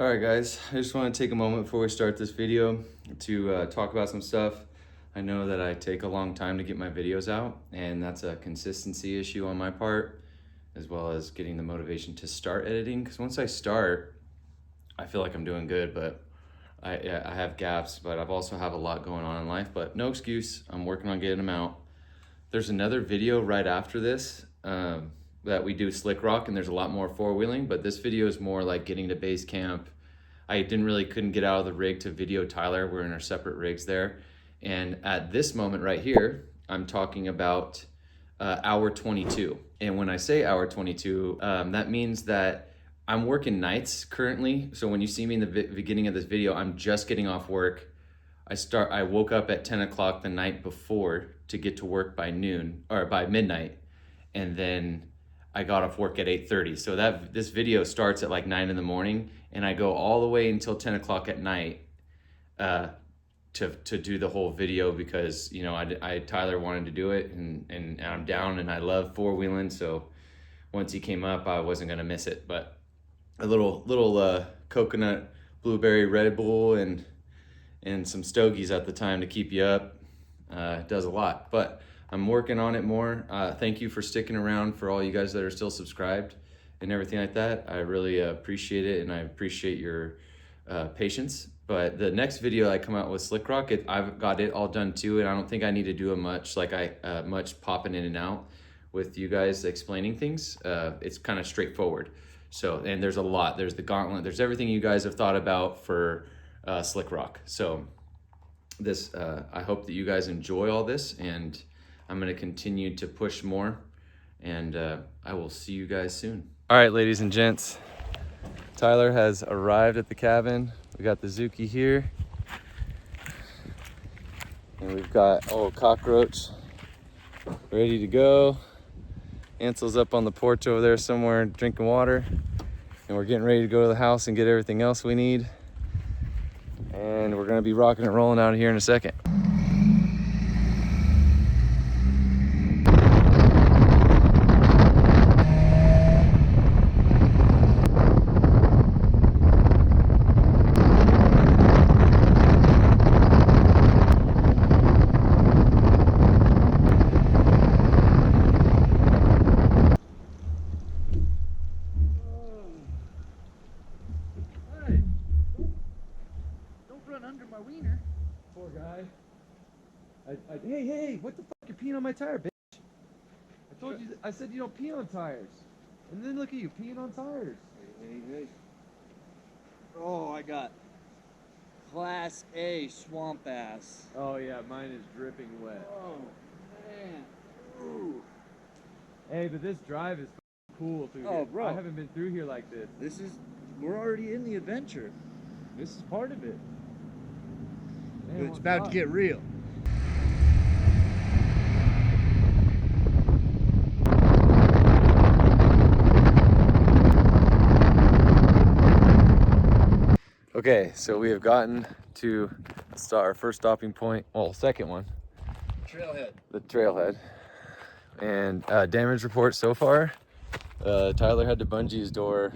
All right, guys, I just want to take a moment before we start this video to talk about some stuff. I know that I take a long time to get my videos out, and that's a consistency issue on my part, as well as getting the motivation to start editing. Because once I start, I feel like I'm doing good, but I have gaps, but I've also have a lot going on in life, but no excuse. I'm working on getting them out. There's another video right after this that we do slick rock, and there's a lot more four-wheeling, but this video is more like getting to base camp. I couldn't get out of the rig to video Tyler. We're in our separate rigs there. And at this moment right here, I'm talking about hour 22. And when I say hour 22, that means that I'm working nights currently. So when you see me in the beginning of this video, I'm just getting off work. I woke up at 10 o'clock the night before to get to work by noon or by midnight. And then I got off work at 8:30. So this video starts at like 9 in the morning, and I go all the way until 10 o'clock at night to do the whole video because, you know, Tyler wanted to do it, and I'm down, and I love four-wheeling. So once he came up, I wasn't gonna miss it. But a little coconut, blueberry Red Bull, and some stogies at the time to keep you up does a lot. But I'm working on it more. Thank you for sticking around, for all you guys that are still subscribed and everything like that. I really appreciate it, and I appreciate your patience. But the next video I come out with Slick Rock, I've got it all done too, and I don't think I need to do much popping in and out with you guys explaining things. It's kind of straightforward. So, and there's a lot. There's the gauntlet. There's everything you guys have thought about for Slick Rock. So this, I hope that you guys enjoy all this, and I'm gonna continue to push more, and I will see you guys soon. All right, ladies and gents, Tyler has arrived at the cabin. We got the Zuki here, and we've got old Cockroach ready to go. Ansel's up on the porch over there somewhere drinking water, and we're getting ready to go to the house and get everything else we need. And we're gonna be rocking and rolling out of here in a second. Poor guy. Hey, what the fuck? You're peeing on my tire, bitch. I told you, I said you don't pee on tires. And then look at you, peeing on tires. Hey. Oh, I got Class A swamp ass. Oh yeah, mine is dripping wet. Oh, man. Ooh. Hey, but this drive is cool through here. Oh, bro. I haven't been through here like this. We're already in the adventure. This is part of it. Man, it's about to get real. Okay, so we have gotten to our first stopping point, well, second one. Trailhead. The trailhead. And damage report so far, Tyler had to bungee his door.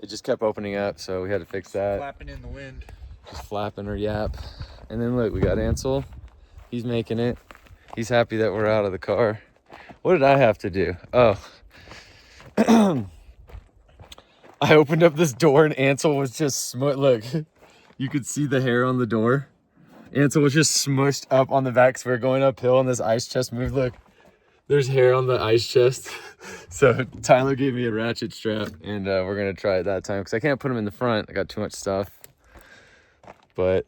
It just kept opening up, so we had to fix that. Flapping in the wind. Just flapping her yap. And then look, we got Ansel. He's making it. He's happy that we're out of the car. What did I have to do? Oh. I opened up this door and Ansel was just look, you could see the hair on the door. Ansel was just smushed up on the back because we were going uphill and this ice chest moved. Look, there's hair on the ice chest. So Tyler gave me a ratchet strap, and we're gonna try it that time because I can't put him in the front. I got too much stuff. But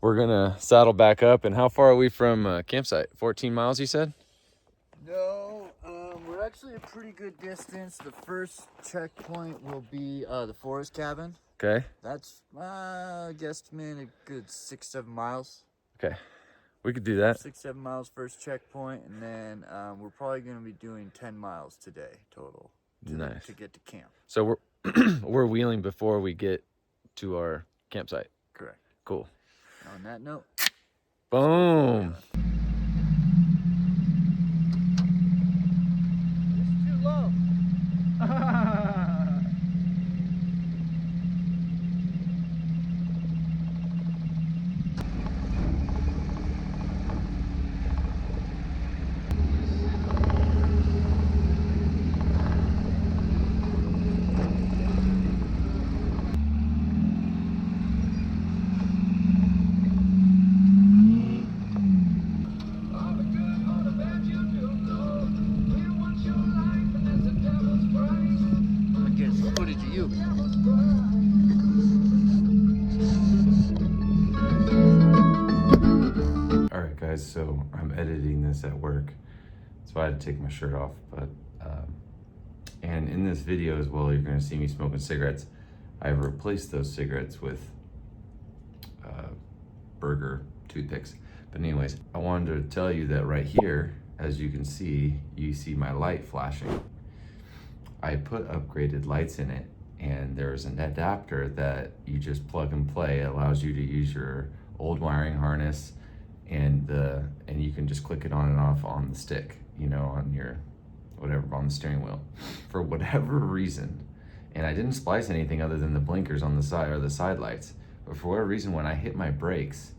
we're gonna saddle back up. And how far are we from campsite? 14 miles, you said? No, we're actually a pretty good distance. The first checkpoint will be the forest cabin. Okay. That's, I guesstimate a good 6-7 miles. Okay. We could do that. 6-7 miles first checkpoint, and then we're probably going to be doing 10 miles today total to get to camp. So we're we're wheeling before we get to our campsite. Correct. Cool. On that note, boom. It's too low. guys, so I'm editing this at work, so I had to take my shirt off. But and in this video as well, you're gonna see me smoking cigarettes. I've replaced those cigarettes with burger toothpicks. But anyways, I wanted to tell you that right here, as you can see, you see my light flashing. I put upgraded lights in it, and there's an adapter that you just plug and play. It allows you to use your old wiring harness, and you can just click it on and off on the stick, you know, on your whatever, on the steering wheel, for whatever reason. And I didn't splice anything other than the blinkers on the side, or the side lights. But for whatever reason, when I hit my brakes,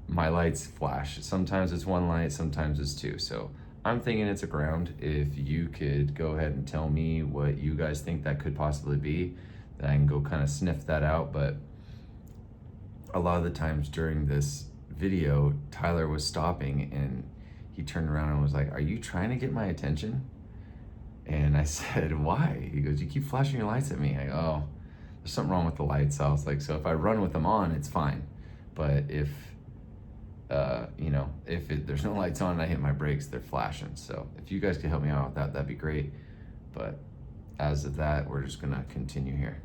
my lights flash. Sometimes it's one light, sometimes it's two. So I'm thinking it's a ground. If you could go ahead and tell me what you guys think that could possibly be, then I can go kind of sniff that out. But a lot of the times during this video, Tyler was stopping and he turned around and was like, "Are you trying to get my attention?" And I said, "Why?" He goes, "You keep flashing your lights at me." I go, "Oh, there's something wrong with the lights." I was like, "So if I run with them on, it's fine. But if, you know, if there's no lights on and I hit my brakes, they're flashing." So if you guys could help me out with that, that'd be great. But as of that, we're just gonna continue here.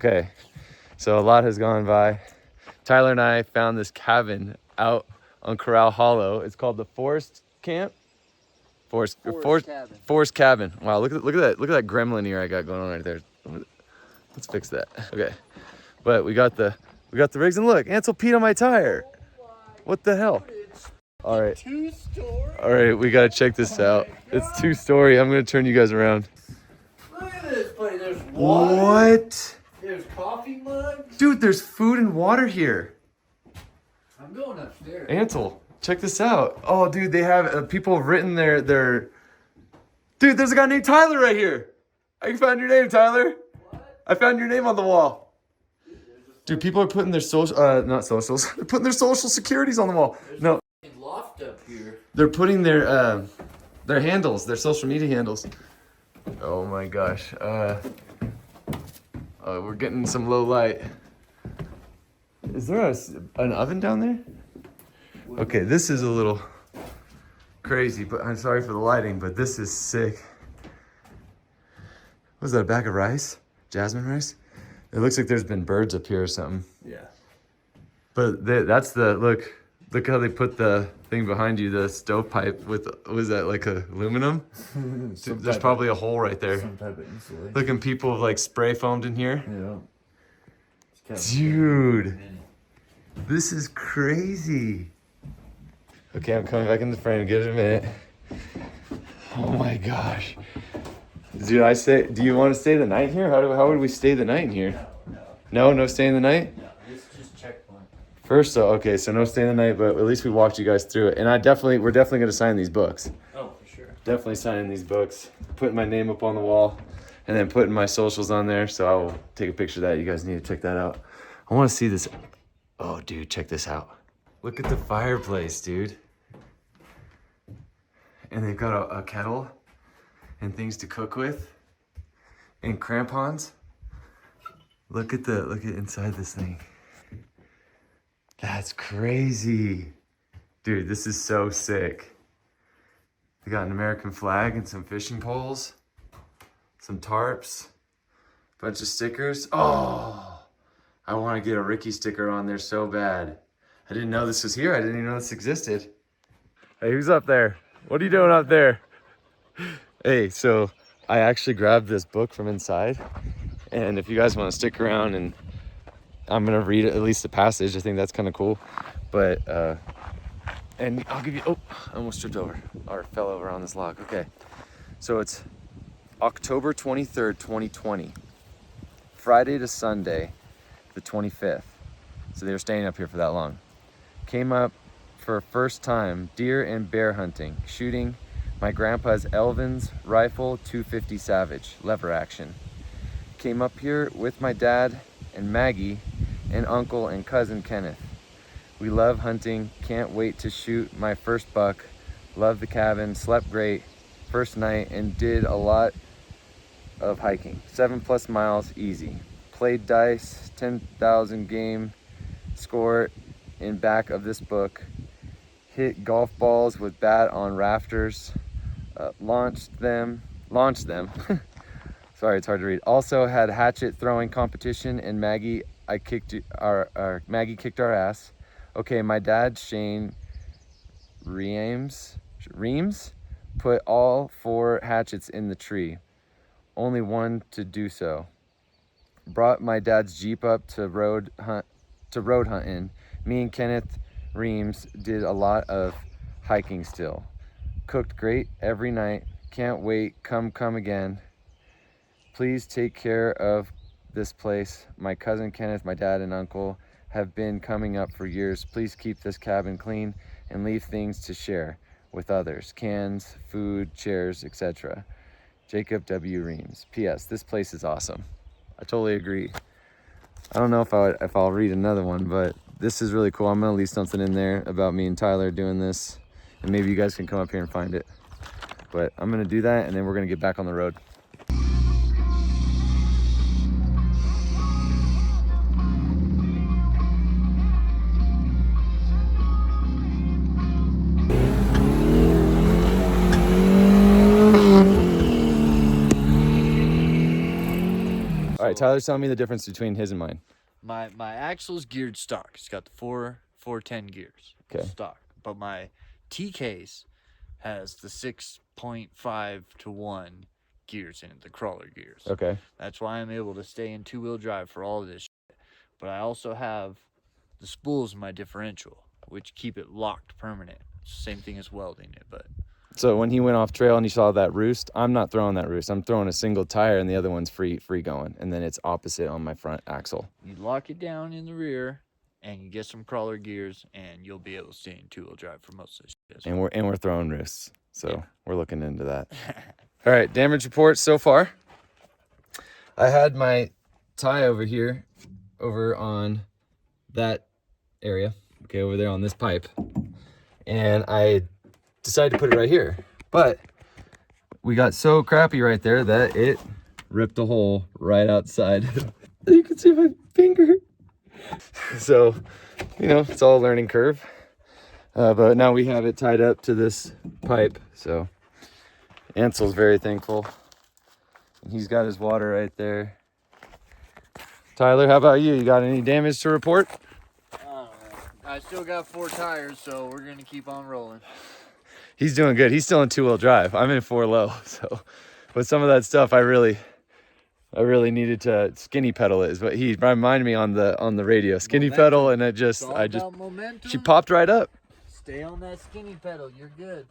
Okay, so a lot has gone by. Tyler and I found this cabin out on Corral Hollow. It's called the Forest Camp. Forest Cabin. Wow, look at that gremlin ear I got going on right there. Let's fix that. Okay, but we got the rigs, and look, Ansel peed on my tire. What the hell? All right. Two-story. All right, we gotta check this out. It's two-story. I'm gonna turn you guys around. Look at this place. There's water. What? There's coffee mugs. Dude, there's food and water here. I'm going upstairs. Ansel, check this out. Oh, dude, they have people have written their. Dude, there's a guy named Tyler right here. I found your name, Tyler. What? I found your name on the wall. Dude, people are putting their not socials. They're putting their social securities on the wall. No, There's a loft up here. they're putting their handles, their social media handles. Oh my gosh. We're getting some low light. Is there an oven down there? Okay, this is a little crazy, but I'm sorry for the lighting, but this is sick. Was that a bag of rice? Jasmine rice? It looks like there's been birds up here or something. Yeah. But that's the, look how they put the thing behind you, the stovepipe with, was that like aluminum? There's probably a hole right there. Some type of insulation. Look, and people have like spray foamed in here. Yeah. Dude, this is crazy. Okay, I'm coming back in the frame. Give it a minute. Oh my gosh. Dude, do you want to stay the night here? How would we stay the night in here? No staying the night? No, this is just checkpoint. First, okay, so no staying the night, but at least we walked you guys through it. And we're definitely going to sign these books. Oh, for sure. Definitely signing these books. Putting my name up on the wall. And then putting my socials on there. So I will take a picture of that. You guys need to check that out. I want to see this. Oh, dude, check this out. Look at the fireplace, dude. And they've got a kettle and things to cook with. And crampons. Look at inside this thing. That's crazy. Dude, this is so sick. They got an American flag and some fishing poles. Some tarps, bunch of stickers. Oh, I want to get a Ricky sticker on there so bad. I didn't know this was here. I didn't even know this existed. Hey, who's up there? What are you doing up there? Hey, so I actually grabbed this book from inside. And if you guys want to stick around, and I'm going to read at least the passage. I think that's kind of cool. But, and I'll give you, oh, I almost tripped over or fell over on this log. Okay, so it's October 23rd, 2020, Friday to Sunday, the 25th. So they were staying up here for that long. Came up for first time deer and bear hunting, shooting My grandpa's Elvin's rifle 250 Savage, lever action. Came up here with my dad and Maggie and uncle and cousin Kenneth. We love hunting, can't wait to shoot my first buck. Love the cabin, slept great first night and did a lot of hiking. 7+ miles easy. Played dice, 10,000 game score in back of this book. Hit golf balls with bat on rafters. Launched them. Sorry, it's hard to read. Also had hatchet throwing competition and Maggie kicked our ass. Okay, my dad Shane Reams put all 4 hatchets in the tree. Only one to do so. Brought my dad's Jeep up to road hunting. Me and Kenneth Reams did a lot of hiking still. Cooked great every night. Can't wait. Come again. Please take care of this place. My cousin Kenneth, my dad and uncle have been coming up for years. Please keep this cabin clean and leave things to share with others. Cans, food, chairs, etc. Jacob W. Reams. P.S. This place is awesome. I totally agree. I don't know if I'll read another one, but this is really cool. I'm gonna leave something in there about me and Tyler doing this, and maybe you guys can come up here and find it. But I'm gonna do that, and then we're gonna get back on the road. All right, Tyler's telling me the difference between his and mine. My axle's geared stock. It's got the 410 gears. Okay. Stock. But my TK's has the 6.5 to 1 gears in it, the crawler gears. Okay. That's why I'm able to stay in 2-wheel drive for all of this shit. But I also have the spools in my differential, which keep it locked permanent. Same thing as welding it, but So when he went off trail and he saw that roost, I'm not throwing that roost. I'm throwing a single tire and the other one's free going. And then it's opposite on my front axle. you lock it down in the rear and you get some crawler gears and you'll be able to stay in 2-wheel drive for most of this shit. And we're throwing roosts. So Yeah. we're looking into that. All right, damage reports so far. I had my tie over here, over on that area. Okay, over there on this pipe. And I decided to put it right here. But we got so crappy right there that it ripped a hole right outside. You can see my finger. So, you know, it's all a learning curve. But now we have it tied up to this pipe. So Ansel's very thankful. And he's got his water right there. Tyler, how about you? You got any damage to report? I still got 4 tires, so we're gonna keep on rolling. He's doing good. He's still in 2-wheel drive. I'm in 4 low. So, but some of that stuff I really needed to skinny pedal it. Is what he reminded me on the radio. Skinny Momentum. pedal, and she popped right up. Stay on that skinny pedal. You're good.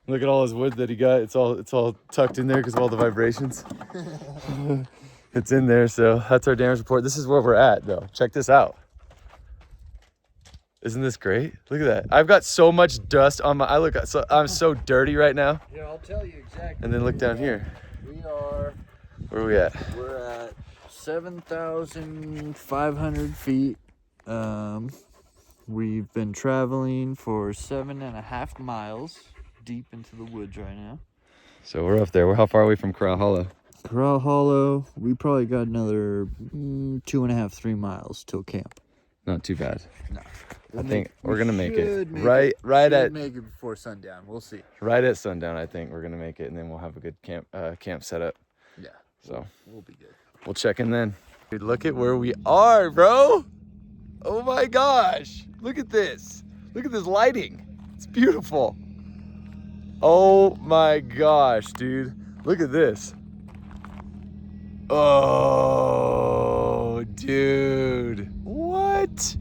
Look at all his wood that he got. It's all tucked in there because of all the vibrations. It's in there. So that's our damage report. This is where we're at, though. Check this out. Isn't this great? Look at that. I've got so much dust on my. I'm so dirty right now. Yeah, I'll tell you exactly. And then look down here. Where are we at? We're at 7,500 feet. We've been traveling for 7.5 miles deep into the woods right now. So we're up there. How far away from Corral Hollow? Corral Hollow, we probably got another 2.5, 3 miles till camp. Not too bad. No. I think we're gonna make it. Make it before sundown. We'll see. Right at sundown, I think we're gonna make it, and then we'll have a good camp set up. Yeah. So we'll be good. We'll check in then. Dude, look at where we are, bro. Oh my gosh. Look at this. Look at this lighting. It's beautiful. Oh my gosh, dude. Look at this. Oh, dude. What?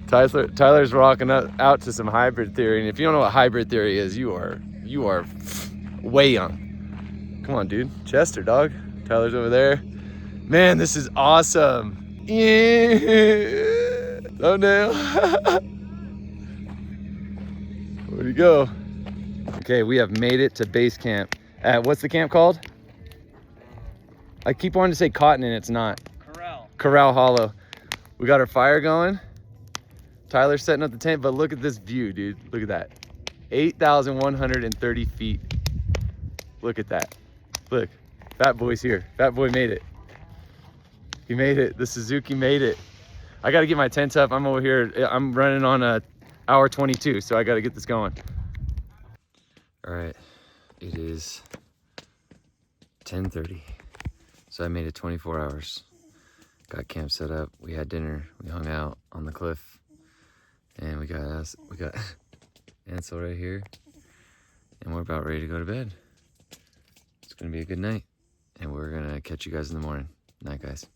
Tyler's rocking out to some hybrid theory, and if you don't know what hybrid theory is, you are way young. Come on, dude. Chester, dog. Tyler's over there. Man, this is awesome. Yeah. Thumbnail. Where'd he go? Okay, we have made it to base camp. What's the camp called? I keep wanting to say Cotton and it's not. Corral Hollow. We got our fire going. Tyler's setting up the tent, but look at this view, dude. Look at that. 8,130 feet. Look at that. Look, Fat Boy's here. Fat Boy made it. He made it. The Suzuki made it. I got to get my tent up. I'm over here. I'm running on a hour 22, so I got to get this going. All right, it is 10:30. So I made it 24 hours. Got camp set up. We had dinner. We hung out on the cliff, and we got Ansel right here, and we're about ready to go to bed. It's gonna be a good night, and we're gonna catch you guys in the morning. Night, guys.